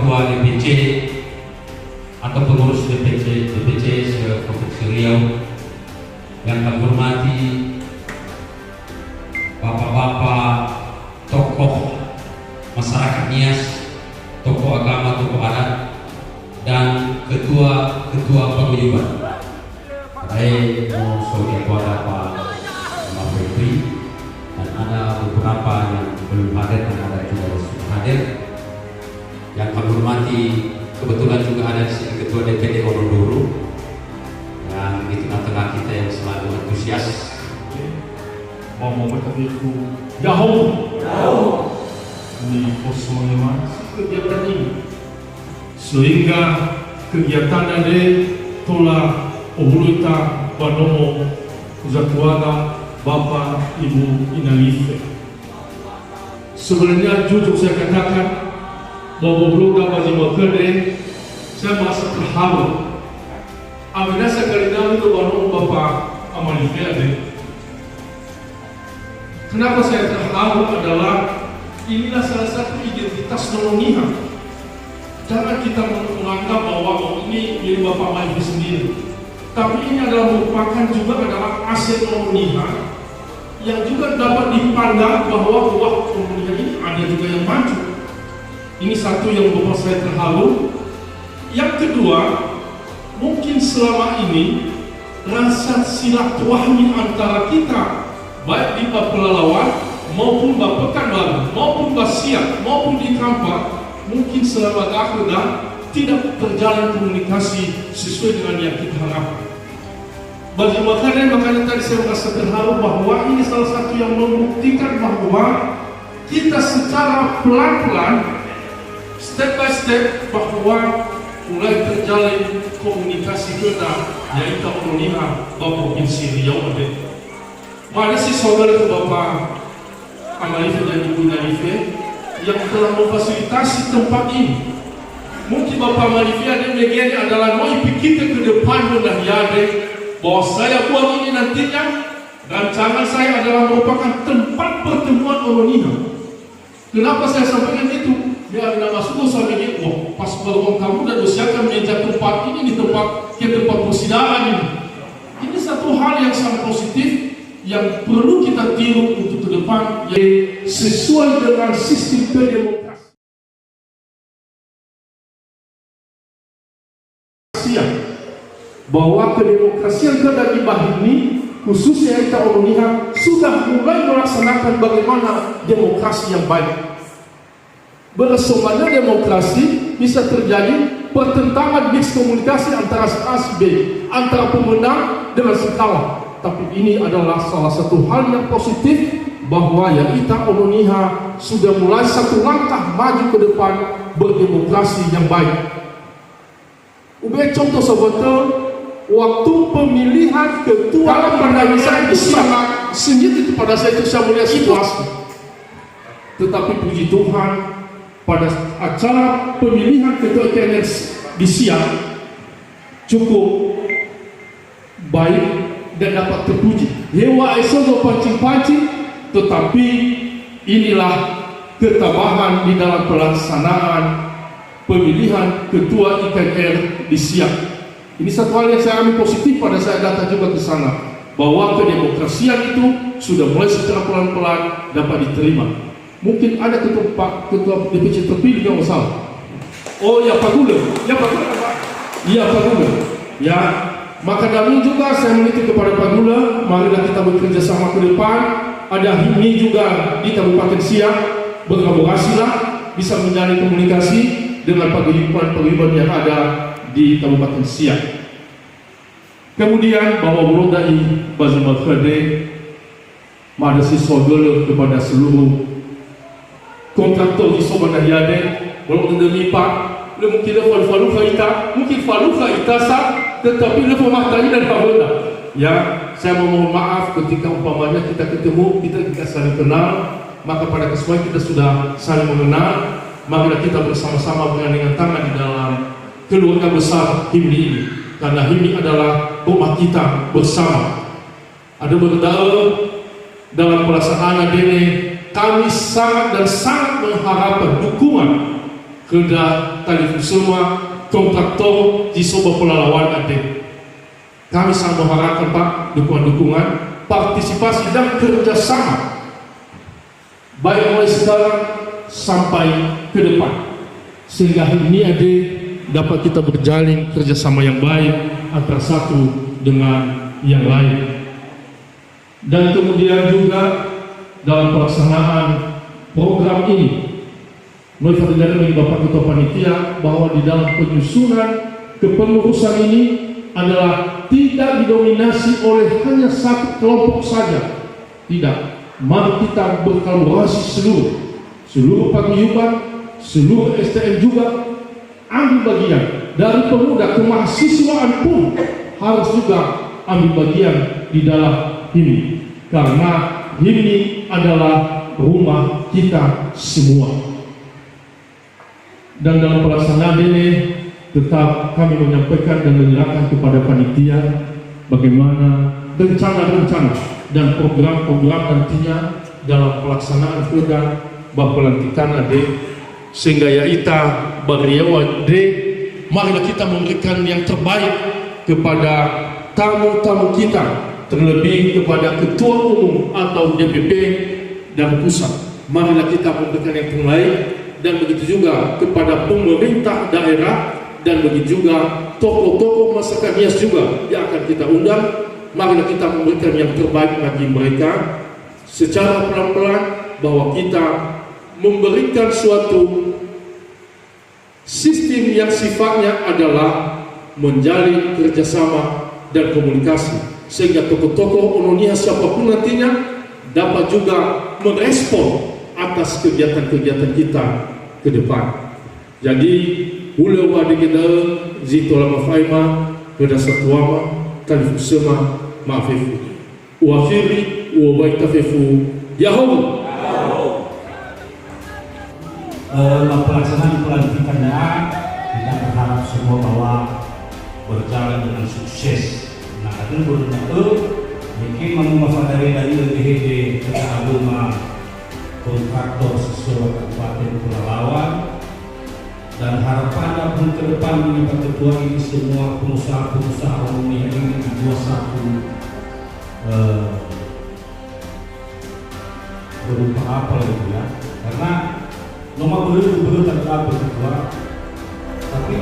Ketua DPC atau pengurus DPC Provinsi Riau yang kami hormati, bapak-bapak, tokoh masyarakat Nias, tokoh agama, tokoh adat, dan ketua paguyuban. Baik, sebagai ketua Pak Mafri, dan ada beberapa yang belum hadir dan ada juga yang sudah hadir. Yang kami hormati, kebetulan juga ada di sini Ketua DPD Onodoro, yang di tengah-tengah kita yang selalu antusias. Mau berkata jauh di pos mengemas kegiatan ini, sehingga kegiatan ada tola Ohuluita Banomo Zatuaga Bapak Ibu Inalife. Sebenarnya jujur saya katakan bahwa beruga bagi Makede, saya merasa terharu. Apabila saya kali dalam itu Banomo Bapak Amalife ada. Kenapa saya terharu adalah inilah salah satu identitas Nolongiha. Jangan kita menganggap bahwa ini milik Bapak Amalife sendiri. Tapi ini adalah merupakan juga adalah aset Nolongiha yang juga dapat dipandang bahwa Nolongiha ini ada juga yang maju. Ini satu yang membuat saya terharu. Yang kedua, mungkin selama ini rasa silaturahmi antara kita, baik di Pelalawan maupun di Pekanbaru maupun di Siak maupun di Kampak, mungkin selama akhirnya tidak terjalin komunikasi sesuai dengan yang kita harapkan. Bagi makanya tadi saya merasa terharu bahwa ini salah satu yang membuktikan bahwa kita secara pelan-pelan, step by step, bahwa mulai terjalin komunikasi kita, yaitu Nolongiha Provinsi Riau ada. Mana sih saudara ke Bapak Amalife dan Ibu Inalife yang telah memfasilitasi tempat ini. Mungkin Bapak Amalife ada bagian adalah mau kita ke depan mudah ada bahwa saya buat ini nantinya, rancangan saya adalah merupakan tempat pertemuan Nolongiha. Kenapa saya sampaikan itu? Biar tidak masuk saya begini, wah pas balkon kamu dan usiakan meja tempat ini di tempat persidangan ini. Ini satu hal yang sangat positif yang perlu kita tiru untuk ke depan, yaitu sesuai dengan sistem berdemokrasi. Bahwa kedemokrasian kita di Bahini, khususnya kita Nolongiha, sudah mulai melaksanakan bagaimana demokrasi yang baik. Bersumber demokrasi bisa terjadi pertentangan miskomunikasi antara A si B, antara pemenang dengan si kalah. Tapi ini adalah salah satu hal yang positif bahwa ya kita Nolongiha sudah mulai satu langkah maju ke depan berdemokrasi yang baik. Ubah contoh sebetul waktu pemilihan ketua dalam pandangan saya itu sangat sengit itu pada saya itu saya melihat situasi. Tetapi puji Tuhan, pada acara pemilihan ketua KNS di Siak cukup baik dan dapat terpuji. Hewa esodo pancing-pancing, tetapi inilah ketabahan di dalam pelaksanaan pemilihan ketua IKNR di Siak. Ini satu hal yang saya ambil positif pada saya datang juga ke sana, bahwa kedemokrasian itu sudah mulai secara pelan-pelan dapat diterima. Mungkin ada ketua DPC terpilih yang masalah. Oh ya Pak Gula, ya Pak Gula, iya Pak Gula. Ya, maka kami juga saya menitip kepada Pak Gula, marilah kita bekerja sama ke depan. Ada HIMI juga di Kabupaten Siak, berkolaborasilah, bisa menjalin komunikasi dengan paguyuban yang ada di Kabupaten Siak. Kemudian bahwa Brodai Bazimal Khade madasi sogolo kepada seluruh kontraktor di Sobat Yade, walaupun demi Pak, mungkin faluka ita sah, tetapi lepas matanya dan pahala. Ya, saya mohon maaf ketika umpamanya kita ketemu, kita saling kenal, maka pada kesempatan kita sudah saling mengenal, maka kita bersama-sama bergandengan tangan di dalam keluarga besar HIMI ini, karena HIMI adalah rumah kita bersama. Ada berdoa dalam pelaksanaan ini. Kami sangat dan sangat mengharapkan dukungan kepada tali semua kontraktor di sebuah pelalawan ada. Kami sangat mengharapkan Pak dukungan, partisipasi dan kerjasama baik mulai sekarang sampai ke depan, sehingga hari ini ada dapat kita berjalin kerjasama yang baik antara satu dengan yang lain. Dan kemudian juga dalam pelaksanaan program ini, menurut dari Bapak Ketua Panitia bahwa di dalam penyusunan kepengurusan ini adalah tidak didominasi oleh hanya satu kelompok saja. Tidak, mari kita berkolaborasi seluruh paguyuban, seluruh STM juga ambil bagian. Dari pemuda ke mahasiswaan pun harus juga ambil bagian di dalam ini, karena ini adalah rumah kita semua. Dan dalam pelaksanaan ini tetap kami menyampaikan dan menyerahkan kepada panitia bagaimana rencana-rencana dan program-program nantinya dalam pelaksanaan program pelantikan ade, sehingga ya ita bariawan de, marilah kita memberikan yang terbaik kepada tamu-tamu kita, terlebih kepada ketua umum atau DPP dan pusat. Marilah kita memberikan yang terbaik, dan begitu juga kepada pemerintah daerah, dan begitu juga tokoh-tokoh masyarakat Nias juga yang akan kita undang. Marilah kita memberikan yang terbaik bagi mereka secara pelan-pelan, bahwa kita memberikan suatu sistem yang sifatnya adalah menjalin kerjasama dan komunikasi, sehingga tokoh-tokoh Ononia siapapun nantinya dapat juga merespon atas kegiatan-kegiatan kita ke depan. Jadi ulah wadi kita zitola mafaima pada satuama talifusema maafifu uakhiri uwabaitafifu yahoo. Pelaksanaan pelantikan kita berharap semua bahwa berjalan dengan sukses. Nah, itu mungkin memanfaatkan dari LDHD Kota Agama kontraktor sesuai Kabupaten Pelalawan, dan harapannya pun ke depan Pak Ketua ini semua pengusaha-pengusaha ini membuat satu berupa apa itu ya, karena nomor belum tak apa Ketua, tapi